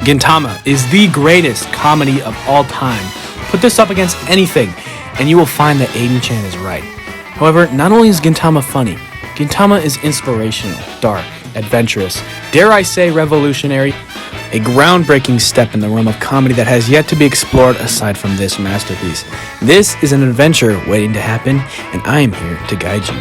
Gintama is the greatest comedy of all time. Put this up against anything, and you will find that Aiden-chan is right. However, not only is Gintama funny, Gintama is inspirational, dark, adventurous, dare I say revolutionary, a groundbreaking step in the realm of comedy that has yet to be explored aside from this masterpiece. This is an adventure waiting to happen, and I am here to guide you.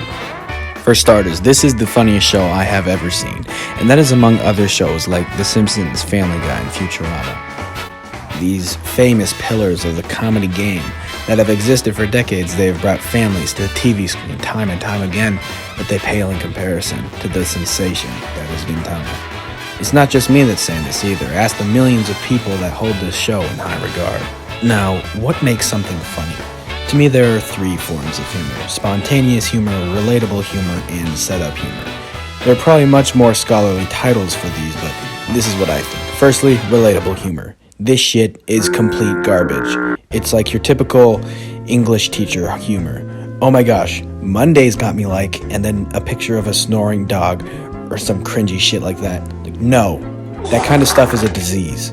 For starters, this is the funniest show I have ever seen, and that is among other shows like The Simpsons, Family Guy, and Futurama. These famous pillars of the comedy game that have existed for decades, they have brought families to the TV screen time and time again, but they pale in comparison to the sensation that is Gintama. It's not just me that's saying this either. Ask the millions of people that hold this show in high regard. Now, what makes something funny? To me, there are three forms of humor: spontaneous humor, relatable humor, and setup humor. There are probably much more scholarly titles for these, but this is what I think. Firstly, relatable humor. This shit is complete garbage. It's like your typical English teacher humor. Oh my gosh, Monday's got me like, and then a picture of a snoring dog or some cringy shit like that. Like, no, that kind of stuff is a disease.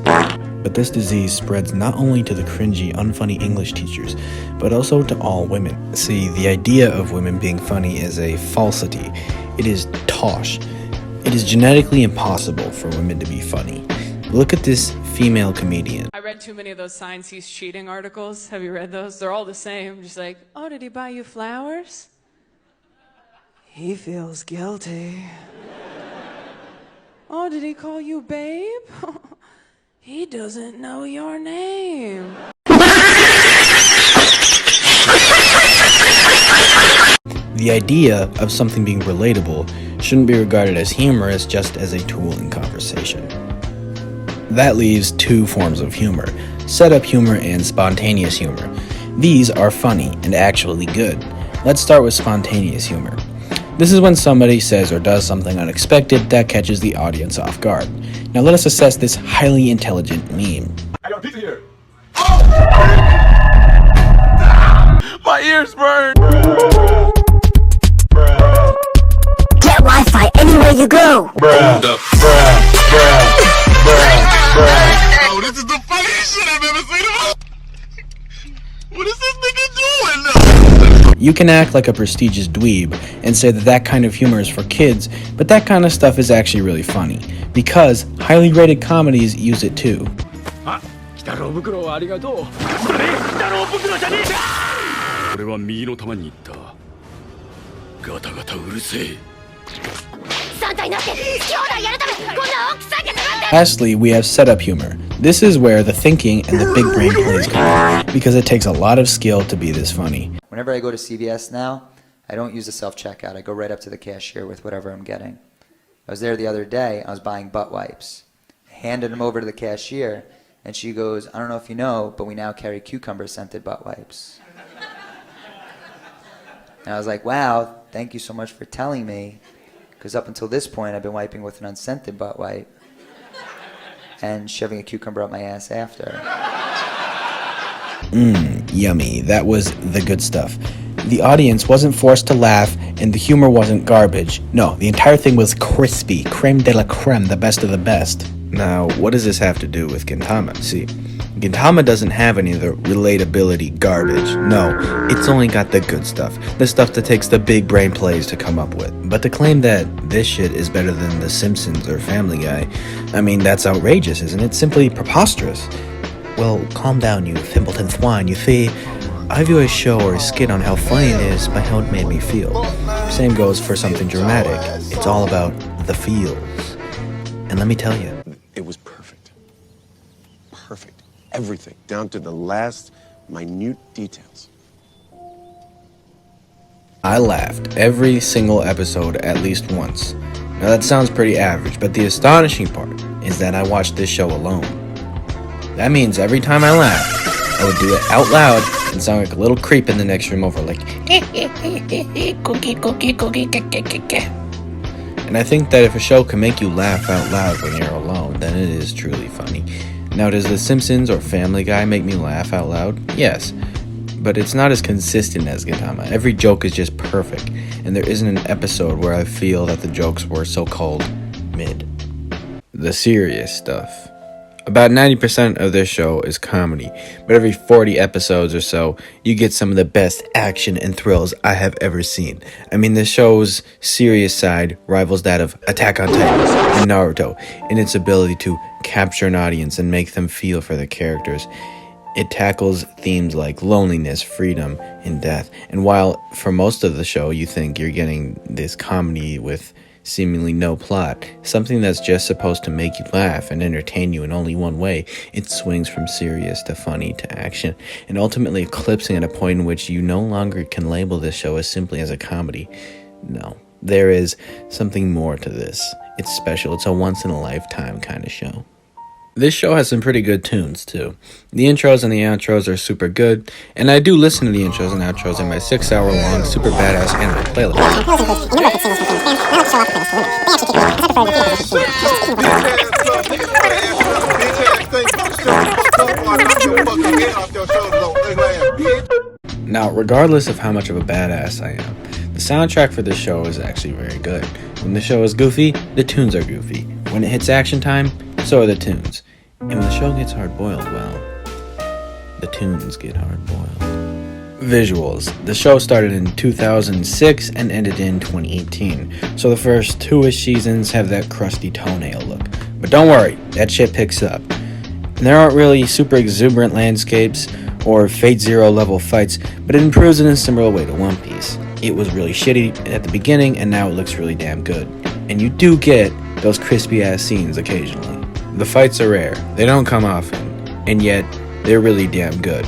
But this disease spreads not only to the cringy, unfunny English teachers, but also to all women. See, the idea of women being funny is a falsity. It is tosh. It is genetically impossible for women to be funny. Look at this female comedian. I read too many of those signs he's cheating articles. Have you read those? They're all the same. Just like, oh, did he buy you flowers? He feels guilty. Oh, did he call you babe? He doesn't know your name. The idea of something being relatable shouldn't be regarded as humorous, just as a tool in conversation. That leaves two forms of humor: setup humor and spontaneous humor. These are funny and actually good. Let's start with spontaneous humor. This is when somebody says or does something unexpected that catches the audience off guard. Now let us assess this highly intelligent meme. I got a pizza here. Oh! My ears burn. Get Wi-Fi anywhere you go. Oh, this is the funniest shit I've ever seen. What is this nigga doing? You can act like a prestigious dweeb and say that that kind of humor is for kids, but that kind of stuff is actually really funny, because highly rated comedies use it too. Lastly, we have setup humor. This is where the thinking and the big brain plays come in, because it takes a lot of skill to be this funny. Whenever I go to CVS now, I don't use the self-checkout. I go right up to the cashier with whatever I'm getting. I was there the other day. I was buying butt wipes. I handed them over to the cashier, and she goes, I don't know if you know, but we now carry cucumber-scented butt wipes. And I was like, wow, thank you so much for telling me, because up until this point, I've been wiping with an unscented butt wipe and shoving a cucumber up my ass after. Yummy. That was the good stuff. The audience wasn't forced to laugh, and the humor wasn't garbage. No, the entire thing was crispy, creme de la creme, the best of the best. Now, what does this have to do with Gintama? See, Gintama doesn't have any of the relatability garbage. No, it's only got the good stuff. The stuff that takes the big brain plays to come up with. But to claim that this shit is better than The Simpsons or Family Guy, I mean, that's outrageous, isn't it? Simply preposterous. Well, calm down, you Thimbleton swine. You see, I view a show or a skit on how funny it is by how it made me feel. Same goes for something dramatic. It's all about the feels. And let me tell you, it was perfect. Perfect. Everything, down to the last minute details. I laughed every single episode at least once. Now that sounds pretty average, but the astonishing part is that I watched this show alone. That means every time I laughed, I would do it out loud and sound like a little creep in the next room over, like cookie, cookie, cookie, And I think that if a show can make you laugh out loud when you're alone, then it is truly funny. Now, does The Simpsons or Family Guy make me laugh out loud? Yes, but it's not as consistent as Gintama. Every joke is just perfect, and there isn't an episode where I feel that the jokes were so-called mid. The serious stuff. About 90% of this show is comedy, but every 40 episodes or so, you get some of the best action and thrills I have ever seen. I mean, the show's serious side rivals that of Attack on Titan and Naruto in its ability to capture an audience and make them feel for the characters. It tackles themes like loneliness, freedom, and death. And while for most of the show you think you're getting this comedy with seemingly no plot, something that's just supposed to make you laugh and entertain you in only one way, it swings from serious to funny to action, and ultimately eclipsing at a point in which you no longer can label this show as simply as a comedy. No, there is something more to this. It's special. It's a once-in-a-lifetime kind of show. This show has some pretty good tunes, too. The intros and the outros are super good, and I do listen to the intros and outros in my 6-hour-long super badass anime playlist. Now, regardless of how much of a badass I am, the soundtrack for this show is actually very good. When the show is goofy, the tunes are goofy. When it hits action time, so are the tunes. And when the show gets hard-boiled, well, the tunes get hard-boiled. Visuals. The show started in 2006 and ended in 2018. So the first 2-ish seasons have that crusty toenail look. But don't worry, that shit picks up. And there aren't really super exuberant landscapes or Fate Zero level fights, but it improves in a similar way to One Piece. It was really shitty at the beginning, and now it looks really damn good. And you do get those crispy-ass scenes occasionally. The fights are rare, they don't come often, and yet they're really damn good.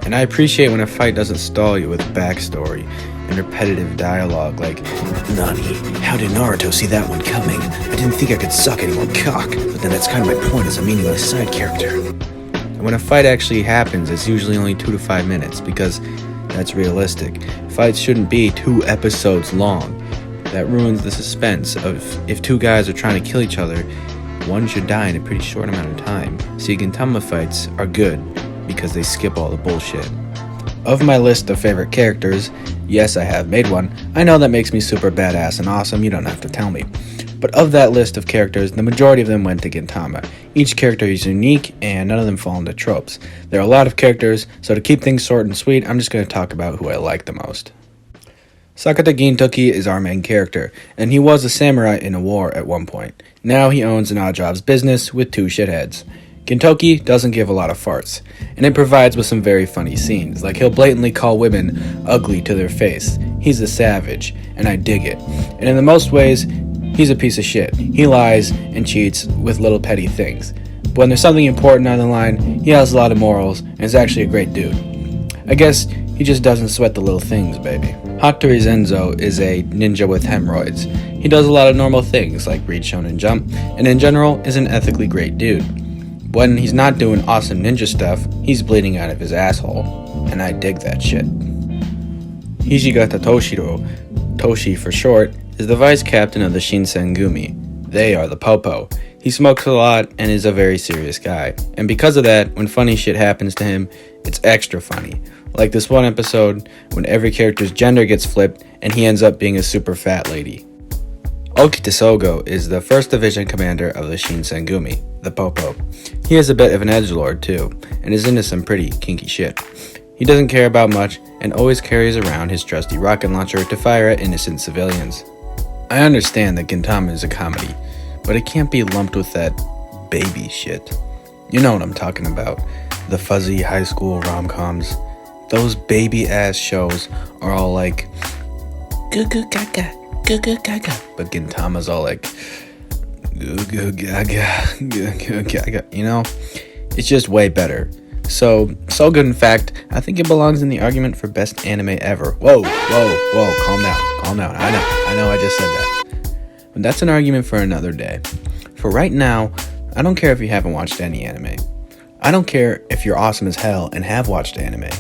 And I appreciate when a fight doesn't stall you with backstory and repetitive dialogue like, "Nani, how did Naruto see that one coming? I didn't think I could suck any more cock, but then that's kind of my point as a meaningless side character." And when a fight actually happens, it's usually only 2 to 5 minutes, because that's realistic. Fights shouldn't be 2 episodes long. That ruins the suspense of if 2 guys are trying to kill each other, one should die in a pretty short amount of time. See, Gintama fights are good because they skip all the bullshit. Of my list of favorite characters, yes, I have made one. I know that makes me super badass and awesome, you don't have to tell me. But of that list of characters, the majority of them went to Gintama. Each character is unique, and none of them fall into tropes. There are a lot of characters, so to keep things short and sweet, I'm just going to talk about who I like the most. Sakata Gintoki is our main character, and he was a samurai in a war at one point. Now he owns an odd jobs business with 2 shitheads. Gintoki doesn't give a lot of farts, and it provides with some very funny scenes, like he'll blatantly call women ugly to their face. He's a savage, and I dig it. And in the most ways, he's a piece of shit. He lies and cheats with little petty things. But when there's something important on the line, he has a lot of morals, and is actually a great dude. I guess he just doesn't sweat the little things, baby. Hattori Zenzo is a ninja with hemorrhoids. He does a lot of normal things, like read shonen jump, and in general is an ethically great dude. When he's not doing awesome ninja stuff, he's bleeding out of his asshole, and I dig that shit. Hijigata Toshiro, Toshi for short, is the vice captain of the Shinsengumi. They are the popo. He smokes a lot and is a very serious guy. And because of that, when funny shit happens to him, it's extra funny. Like this one episode when every character's gender gets flipped and he ends up being a super fat lady. Okita Sogo is the 1st Division commander of the Shinsengumi, the popo. He is a bit of an edgelord too, and is into some pretty kinky shit. He doesn't care about much and always carries around his trusty rocket launcher to fire at innocent civilians. I understand that Gintama is a comedy, but it can't be lumped with that baby shit. You know what I'm talking about. The fuzzy high school rom-coms. Those baby-ass shows are all like, goo goo gaga, goo goo gaga. But Gintama's all like, goo goo gaga, goo goo gaga. You know? It's just way better. So good in fact, I think it belongs in the argument for best anime ever. Whoa, calm down. I know I just said that. But that's an argument for another day. For right now, I don't care if you haven't watched any anime. I don't care if you're awesome as hell and have watched anime.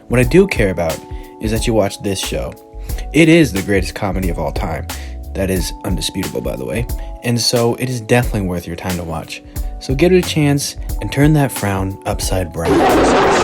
What I do care about is that you watch this show. It is the greatest comedy of all time. That is undisputable, by the way. And so it is definitely worth your time to watch. So give it a chance and turn that frown upside brown.